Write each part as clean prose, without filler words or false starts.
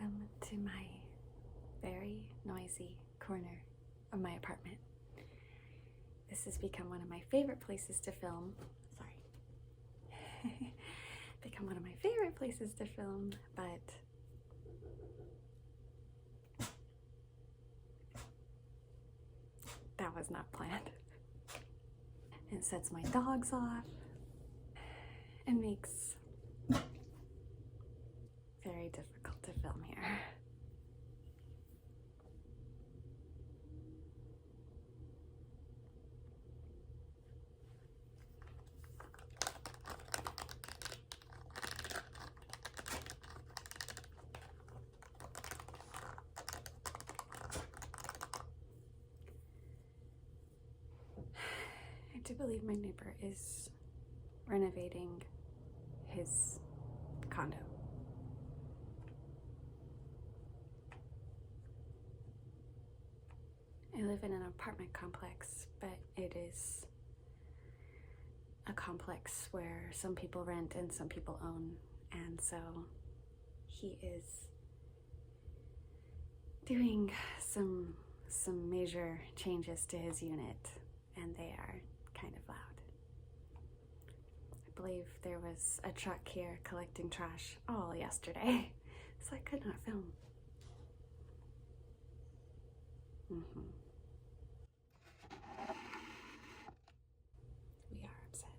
Welcome to my very noisy corner of my apartment. This has become one of my favorite places to film. Sorry. Become one of my favorite places to film, but that was not planned. It sets my dogs off and makes very difficult to film here. I do believe my neighbor is renovating his condo. I live in an apartment complex, but it is a complex where some people rent and some people own, and so he is doing some major changes to his unit, and they are kind of loud. I believe there was a truck here collecting trash all yesterday, so I could not film. We are upset.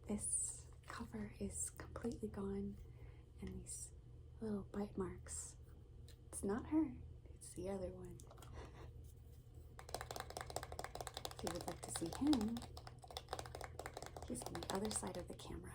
This cover is completely gone, and these little bite marks. It's not her, it's the other one. If you would like to see him, he's on the other side of the camera.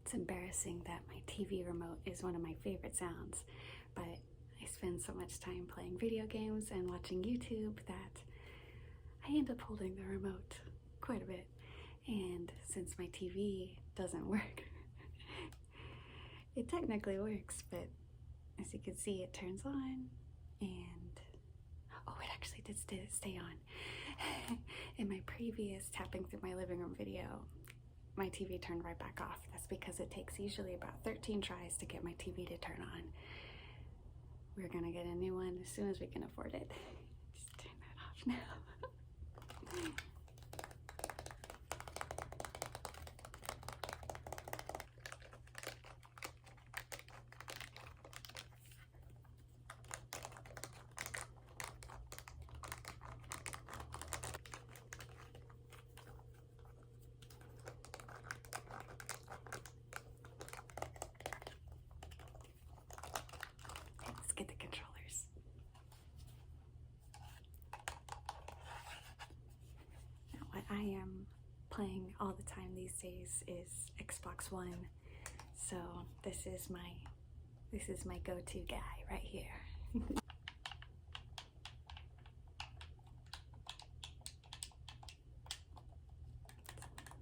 It's embarrassing that my TV remote is one of my favorite sounds, but I spend so much time playing video games and watching YouTube that I end up holding the remote quite a bit. And since my TV doesn't work, it technically works, but as you can see, it turns on and, oh, it actually did stay on. In my previous tapping through my living room video, my TV turned right back off. That's because it takes usually about 13 tries to get my TV to turn on. We're gonna get a new one as soon as we can afford it. Just turn that off now. Let's get the controllers. Now, what I am playing all the time these days is Xbox One. So this is my go-to guy right here.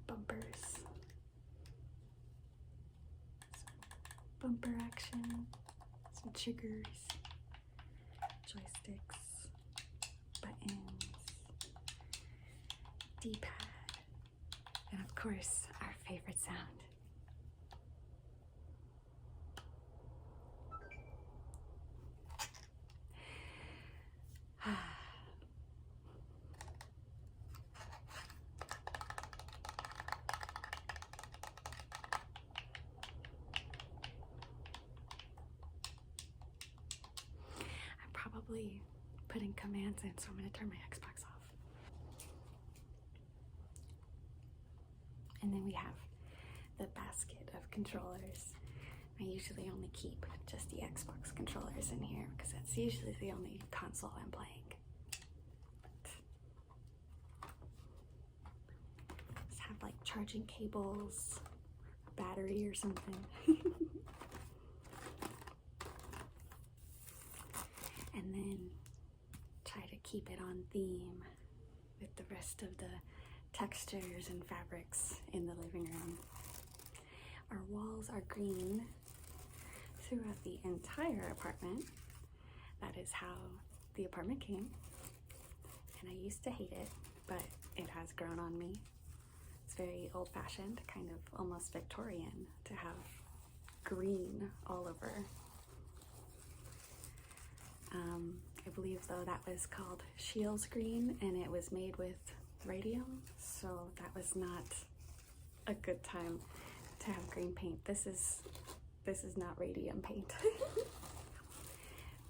Bumpers. bumper action, some triggers, joysticks, buttons, D-pad, and of course, our favorite sound. Probably putting commands in, so I'm going to turn my Xbox off. And then we have the basket of controllers. I usually only keep just the Xbox controllers in here because that's usually the only console I'm playing. Just have like charging cables, a battery or something. And then try to keep it on theme with the rest of the textures and fabrics in the living room. Our walls are green throughout the entire apartment. That is how the apartment came. And I used to hate it, but it has grown on me. It's very old-fashioned, kind of almost Victorian to have green all over. I believe though that was called Scheele's green and it was made with radium, so that was not a good time to have green paint. This is not radium paint.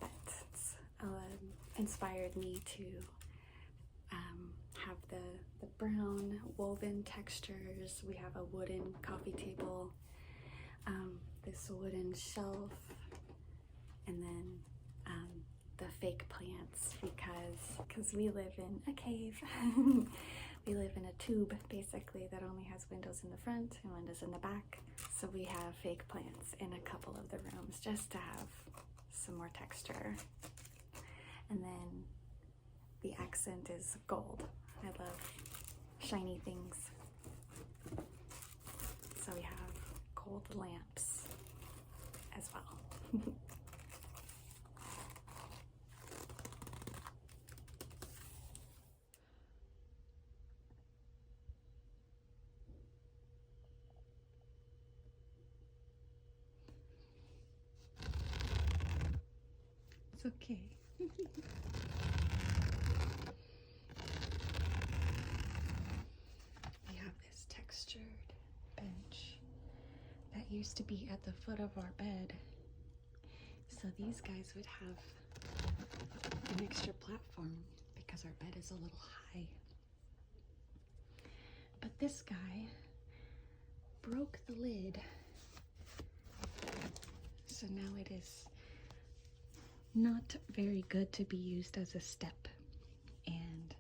But it's inspired me to have the brown woven textures. We have a wooden coffee table, this wooden shelf, and then the fake plants because we live in a cave. We live in a tube basically that only has windows in the front and windows in the back, so we have fake plants in a couple of the rooms just to have some more texture. And then the accent is gold. I love shiny things, so we have gold lamps as well. It's okay. We have this textured bench that used to be at the foot of our bed. So these guys would have an extra platform because our bed is a little high. But this guy broke the lid. So now it is not very good to be used as a step and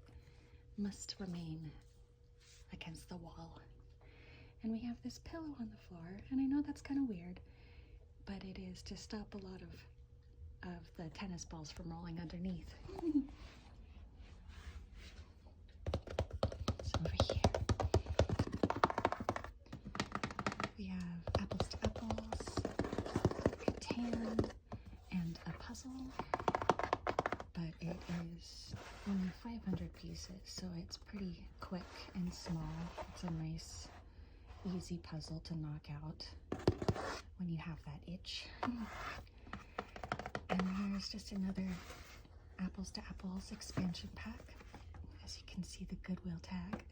must remain against the wall. And we have this pillow on the floor, and I know that's kind of weird, but it is to stop a lot of the tennis balls from rolling underneath. So over here we have Apples to Apples, Catan, and a puzzle, but it is only 500 pieces, so it's pretty quick and small. It's a nice, easy puzzle to knock out when you have that itch. And here's just another Apples to Apples expansion pack. As you can see, the Goodwill tag.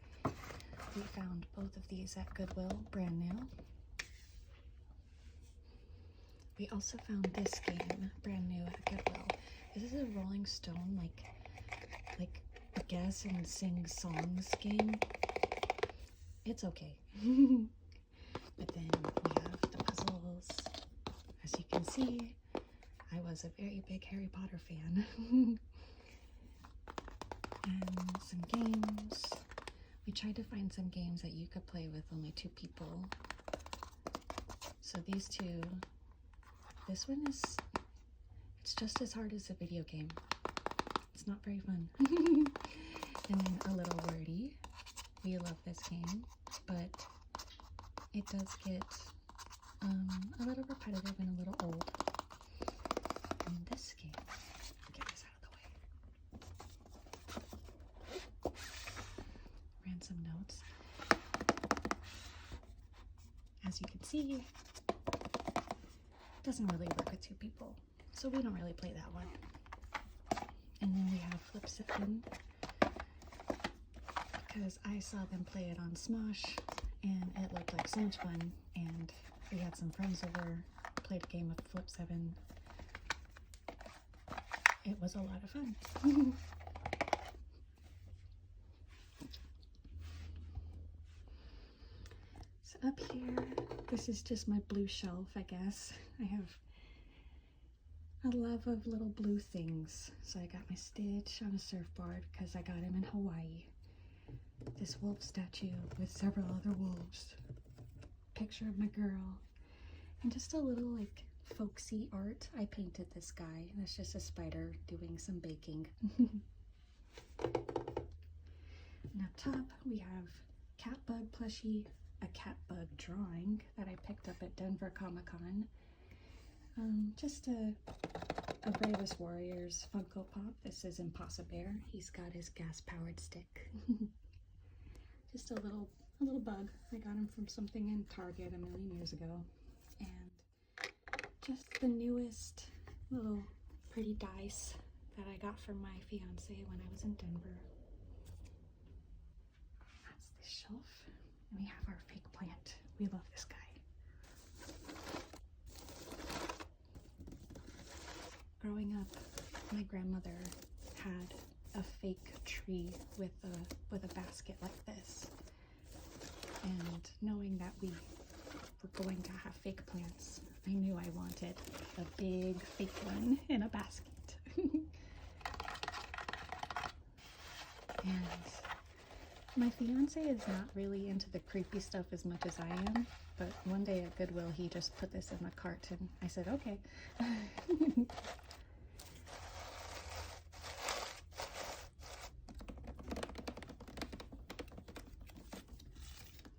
We found both of these at Goodwill, brand new. We also found this game, brand new at Goodwill. This is a Rolling Stone, like guess and sing songs game. It's okay. But then we have the puzzles. As you can see, I was a very big Harry Potter fan. And some games. We tried to find some games that you could play with only 2 people. So these two, this one it's just as hard as a video game. It's not very fun. And then A Little Wordy. We love this game, but it does get a little repetitive and a little old. In this game, get this out of the way. Ransom Notes. As you can see, doesn't really work with two people, so we don't really play that one. And then we have Flip 7, because I saw them play it on Smosh, and it looked like so much fun, and we had some friends over, played a game of Flip 7. It was a lot of fun. So up here, this is just my blue shelf, I guess. I have a love of little blue things. So I got my Stitch on a surfboard because I got him in Hawaii. This wolf statue with several other wolves. Picture of my girl. And just a little like folksy art. I painted this guy. And it's just a spider doing some baking. And up top we have Catbug plushie, a Catbug drawing that I picked up at Denver Comic-Con. Just a Bravest Warriors Funko Pop. This is Impossibear. He's got his gas-powered stick. Just a little bug. I got him from something in Target a million years ago. And just the newest little pretty dice that I got from my fiance when I was in Denver. That's the shelf. And we have our fake plant. We love this guy. Growing up, my grandmother had a fake tree with a basket like this. And knowing that we were going to have fake plants, I knew I wanted a big fake one in a basket. And my fiance is not really into the creepy stuff as much as I am, but one day at Goodwill he just put this in the cart and I said, okay.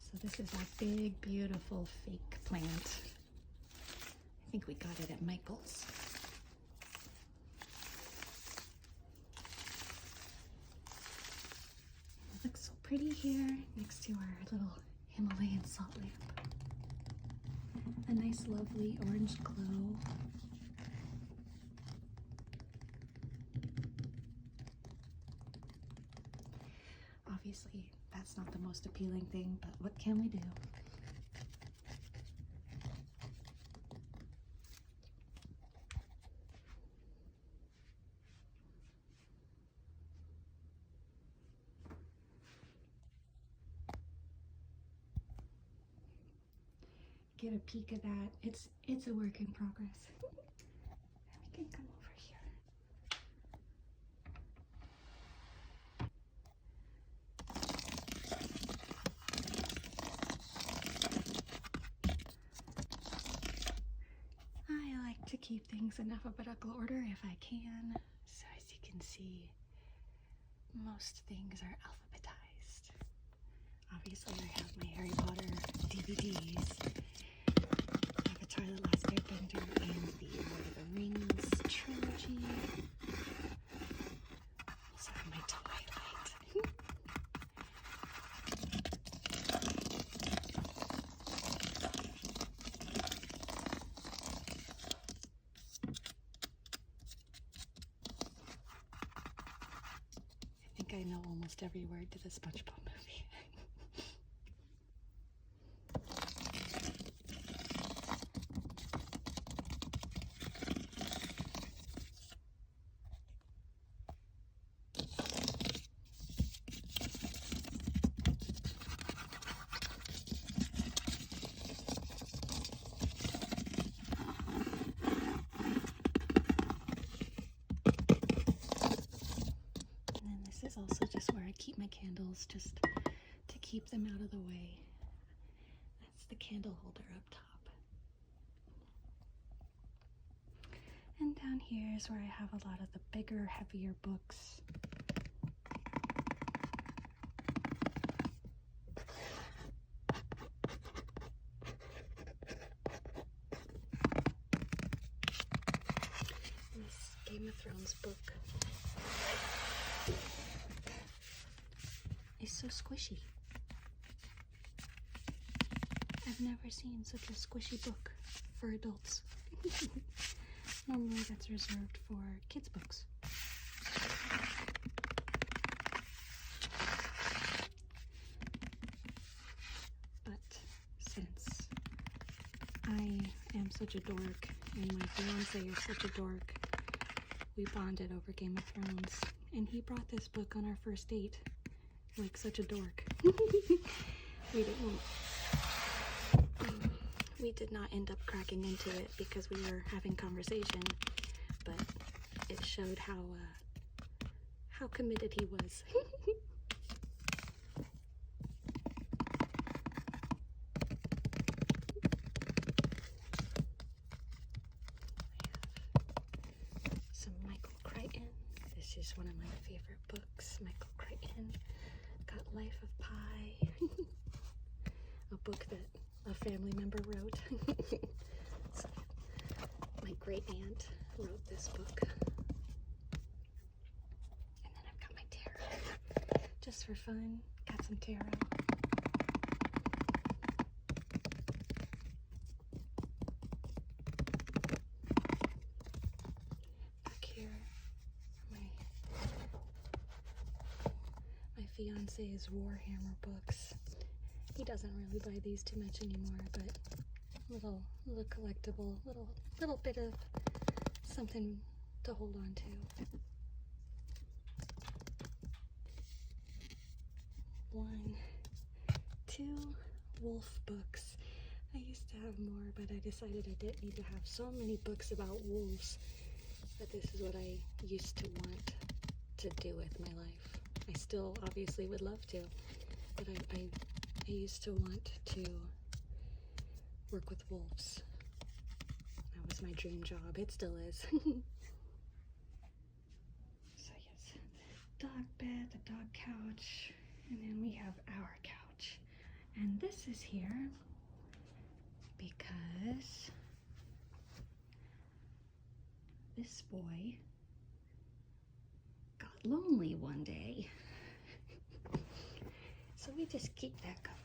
So this is our big, beautiful fake plant. I think we got it at Michael's. It looks so pretty here next to our little Himalayan salt lamp. A nice, lovely orange glow. Obviously, that's not the most appealing thing, but what can we do? Get a peek of that. It's a work in progress. We can come over here. I like to keep things in alphabetical order if I can. So as you can see, most things are alphabetized. Obviously I have my Harry Potter DVDs. Avatar: The Last Airbender and the Lord of the Rings trilogy. Also have my Twilight. I think I know almost every word to the SpongeBob movie. Is also just where I keep my candles, just to keep them out of the way. That's the candle holder up top. And down here is where I have a lot of the bigger, heavier books. Brown's book. It's so squishy. I've never seen such a squishy book for adults. Normally that's reserved for kids' books. But since I am such a dork and my fiance is such a dork, we bonded over Game of Thrones, and he brought this book on our first date, like such a dork. We did not end up cracking into it because we were having conversation, but it showed how committed he was. Some Michael Crichton. This is one of my favorite books. Michael Crichton got Life of Pi, a book that a family member wrote. So, my great aunt wrote this book. And then I've got my tarot. Just for fun, got some tarot. Back here, my fiance's Warhammer books. He doesn't really buy these too much anymore, but little collectible, little bit of something to hold on to. 1, 2 wolf books. I used to have more, but I decided I didn't need to have so many books about wolves. But this is what I used to want to do with my life. I still obviously would love to, but I used to want to work with wolves. That was my dream job. It still is. So yes, dog bed, the dog couch, and then we have our couch. And this is here because this boy got lonely one day. So we just keep that covered.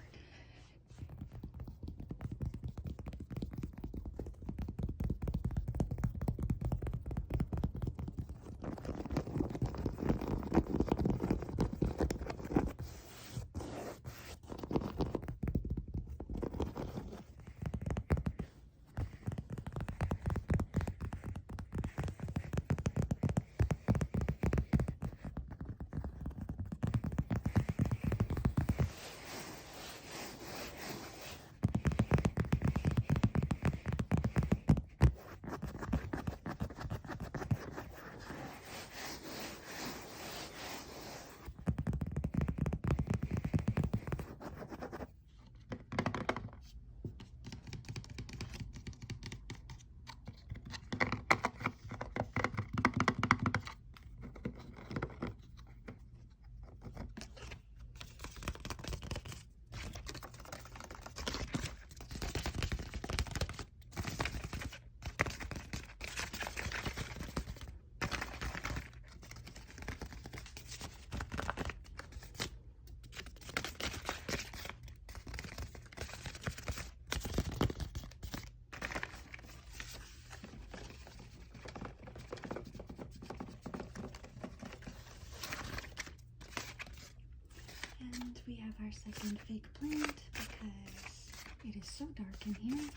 And we have our second fake plant because it is so dark in here.